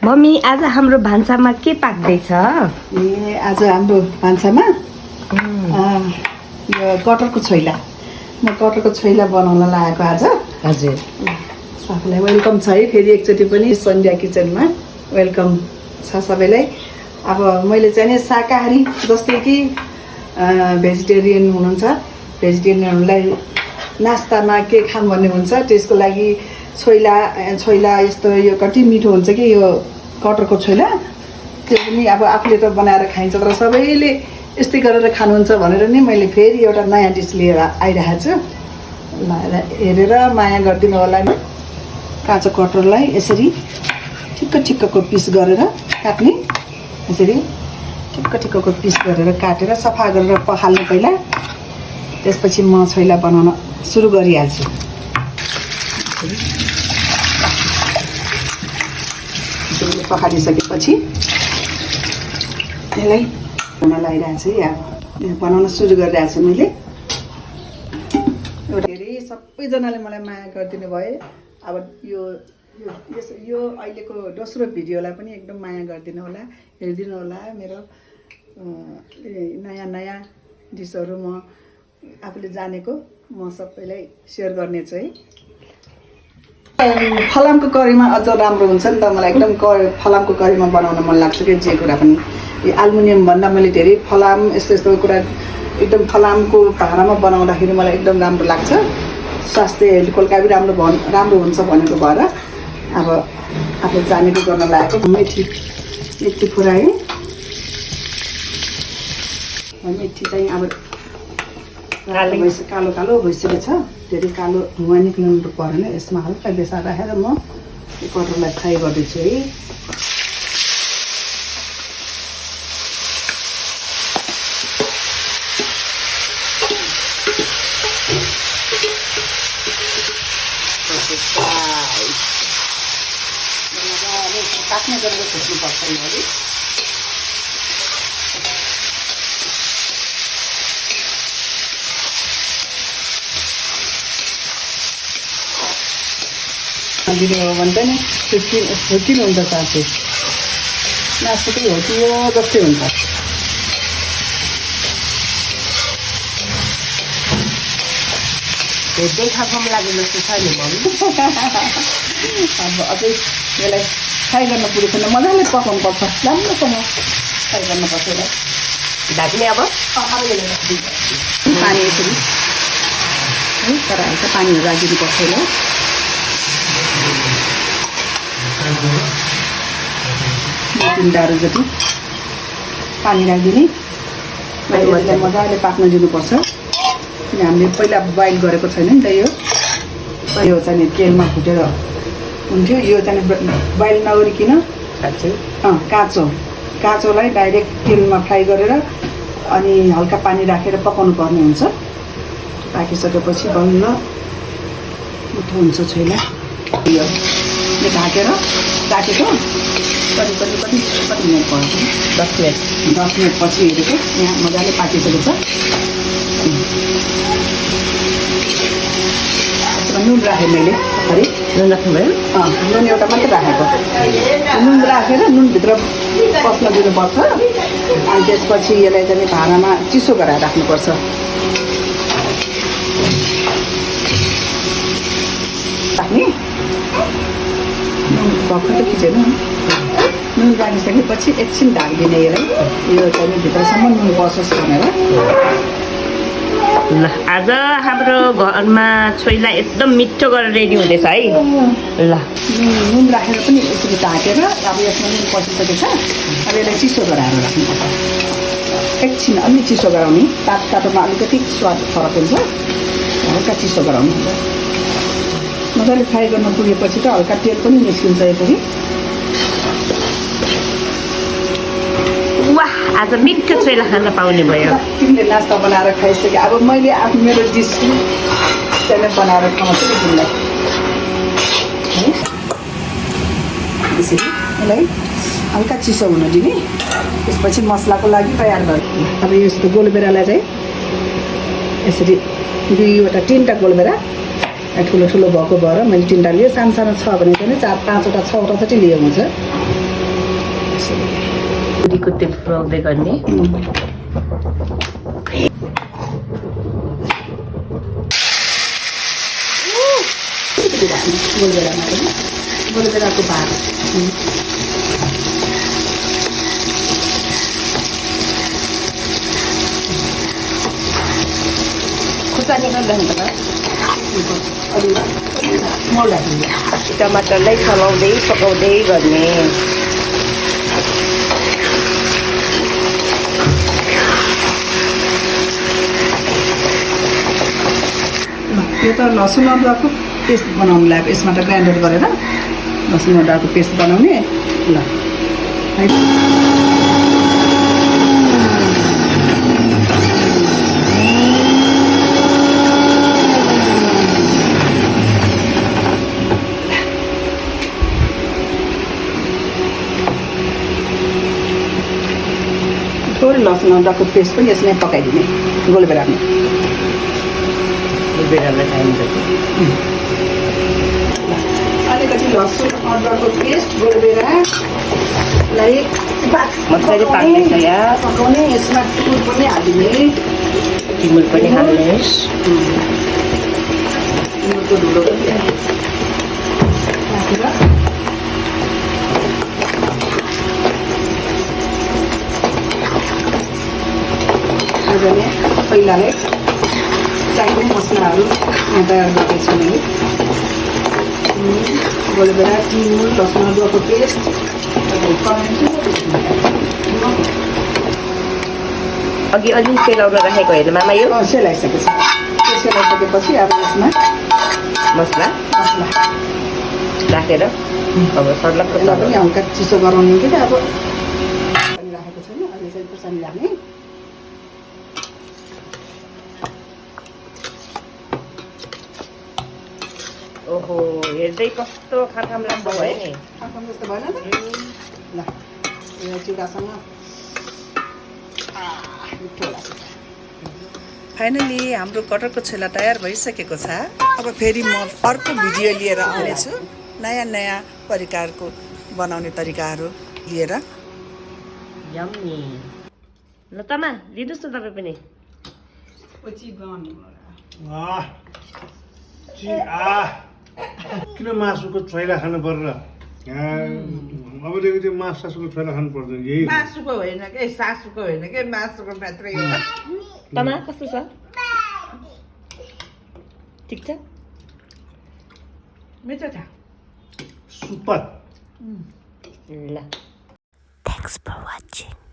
Mummy आज हाम्रो भान्सामा के पाक्दैछ? आज हाम्रो भान्सामा यो कटरको छोइला। म कटरको छोइला बनाउन लागेको आज। हजुर। सबैलाई वेलकम छ है, फेरि एकचोटि पनि सन्ध्या किचनमा वेलकम छ सबैलाई। अब मैले चाहिँ नि शाकाहारी जस्तै कि भेजिटेरियन हुनुहुन्छ, भेजिटेरियनहरूलाई नास्तामा के खाम भन्ने हुन्छ, त्यसको लागि छोइला यस्तो यो कति मिठो हुन्छ कि यो कटरको छोइला। त्यो पनि अब आफूले त बनाएर खाइन्छ, तर सबैले यस्तै गरेर खानुहुन्छ भनेर नि मैले फेरि एउटा नयाँ डिस लिएर आइरहेको छु। हेरेर माया गरिदिनु होला नि। काँचो कटरलाई यसरी ठिक्क ठिक्कको पिस गरेर काट्ने, यसरी ठिक्क ठिक्कको पिस गरेर काटेर सफा गरेर पखाल्नु पहिला, त्यसपछि म छोइला बनाउन सुरु गरिहाल्छु। पखालिसकेपछि यसलाई बनाउन लगाइरहेको छु है। अब बनाउन सुरु गरिरहेको छु मैले। एउटा धेरै सबैजनाले मलाई माया गरिदिनु भयो। अब यो अहिलेको दोस्रो भिडियोलाई पनि एकदम माया गरिदिनु होला, हेरिदिनु होला। मेरो नयाँ नयाँ डिसहरू म आफूले जानेको म सबैलाई सेयर गर्नेछु है। फलामको करीमा अझ राम्रो हुन्छ नि त। मलाई एकदम फलामको करीमा बनाउन मन लाग्छ कि जे कुरा पनि। यो एल्युमिनियम भन्दा मैले धेरै फलाम यस्तो यस्तो कुरा एकदम फलामको भाँडामा बनाउँदाखेरि मलाई एकदम राम्रो लाग्छ। स्वास्थ्य हेल्थको लागि राम्रो हुन्छ भनेको भएर अब आफूले जानेको गर्न लागेको। मेथी फुराएँ। मेथी चाहिँ अब कालो कालो भइसकेको छ। धेरै कालो धुवा निक्लिनु परेन। यसमा हल्का बेसार राखेर म यो कटरलाई फ्राई गर्दैछु है। काट्ने गरेर खोज्नुपर्छ यसरी। दिनु हो भने चाहिँ हुर्किनु हुन्छ साँच्चै। मासु चाहिँ हुर्कियो जस्तै हुन्छ। धेरै खाएको लागि जस्तो छ नि मम्मी। अब अझै यसलाई फ्राई गर्न पुगेको छैन, मजाले पकाउनु पर्छ, राम्रोसँग फ्राई गर्नुपर्छ यसलाई। ढाक्ने अब पानी यसरी है तर हाल्छ, पानीहरू राखिदिनुपर्छ यसलाई। तिन डाँडो जति पानी राखिदिने, यसलाई मजाले पाक्न दिनुपर्छ। किन हामीले पहिला बोइल गरेको छैन नि त। यो चाहिँ तेलमा फुटेर हुन्थ्यो। यो चाहिँ बोइल नगरिकन काँचोलाई डाइरेक्ट तेलमा फ्राई गरेर अनि हल्का पानी राखेर पकाउनु पर्ने हुन्छ। पाकिसकेपछि बल्ल मिठो हुन्छ छोइला। यो ढाकेर राखेको कति मिनट पर्छ? 10 मिनट पछि हेरेको यहाँ मजाले पाकिसकेको छ। नुन राखेँ मैले अरे नुन राख्नुभयो? नुन एउटा मात्रै राखेको। नुन राखेर नुनभित्र पस्न दिनुपर्छ। अनि त्यसपछि यसलाई चाहिँ भाँडामा चिसो गराएर राख्नुपर्छ। राख्ने भर्खर त खिचेन। नुन राखिसकेपछि एकछिन ढाकिदिने यसलाई। यो चाहिँ भित्रसम्म नुन पसोस् भनेर। ल आज हाम्रो घरमा छोइला एकदम मिठो गरेर रेडी हुँदैछ है। ल नुन राखेर पनि यसरी ढाकेर अब यसमा नुन पसिसकेको छ। अब यसलाई चिसो गराएर राख्नुपर्छ। एकछिन अलि चिसो गराउने। तातोमा अलिकति स्वाद फरक हुन्छ। हल्का चिसो गराउनु हुन्छ। मजाले फ्राई गर्न पुगेपछि त हल्का तेल पनि निस्किन्छ यसरी। वाह आज मिठो छोइला खान पाउने भयो। तिमीले नास्ता बनाएर खाइसक्यो। अब मैले आफ्नो मेरो डिस चाहिँ बनाएर खुवाउँछु नि तिमीलाई। यसरी यसलाई हल्का चिसो हुन दिने। त्यसपछि मसलाको लागि तयार गर्ने। अब यस्तो गोलबेरालाई चाहिँ यसरी 3टा गोलबेरा ठुलो ठुलो भएको भएर मैले 3टा लिएँ। सानो सानो छ भने चाहिँ 4-5वटा 6वटा जति लिएको हुन्छ। पुरीको तेल पुऱ्याउँदै गर्ने गोलबेराको भात खुर्सानी गर्दा टमाटरलाई चलाउँदै पकाउँदै गर्ने यो त लसुन अदुवाको पेस्ट बनाउनु लाग्यो यसमा त ग्राइन्डर गरेर लसुन अदुवाको पेस्ट बनाउने ल है थोरै लसुन अदुवाको पेस्ट पनि यसमै पकाइदिने गोलबेरामा बेलामा चाहिन्छ अलिकति लसुन अदुवाको पेस्ट गोलबेरालाई मजाले पाक्दैछ यहाँ पकाउने यसमा तिमुर पनि हालिदिने तिमुर पनि हाल्नुहोस् तिमुरको धुलो पनि राखेर मजाले पहिलाले चाहिने मसलाहरू यहाँ तयार गर्दैछु मैले गोलबेरा तिमुर लसुन अदुवाको पेस्ट अघि अलि सेलाउन राखेको होइन मामा यो सेलाइसकेको छ त्यो सेलाइसकेपछि अब यसमा मसला मसला राखेर अब सर्लक्क यसलाई पनि हल्का चिसो गराउनु कि अब पनि राखेको छैन अहिले चाहिँ खुर्सानी राख्ने ओहो हेर्दै कस्तो खाम लाग्दो भयो नि खाम जस्तो भएन त ल यो चिउरासँग मिठो लाग्छ फाइनली हाम्रो कटहरको छोला तयार भइसकेको छ अब फेरि म अर्को भिडियो लिएर आउनेछु नयाँ नयाँ प्रकारको बनाउने तरिकाहरू लिएर यम्मी ल तमा लिनुहोस् न तपाईँ पनि किन मासुको छोइला खानु पर्छ अबदेखि त्यो सासुको छोइला खानु पर्दैन यही मासुको होइन के सासुको होइन के मासुको मात्रै हो तमा कस्तो छ ठिक छ मिठो छ सुपर ल थ्याङ्क्स फर वाचिङ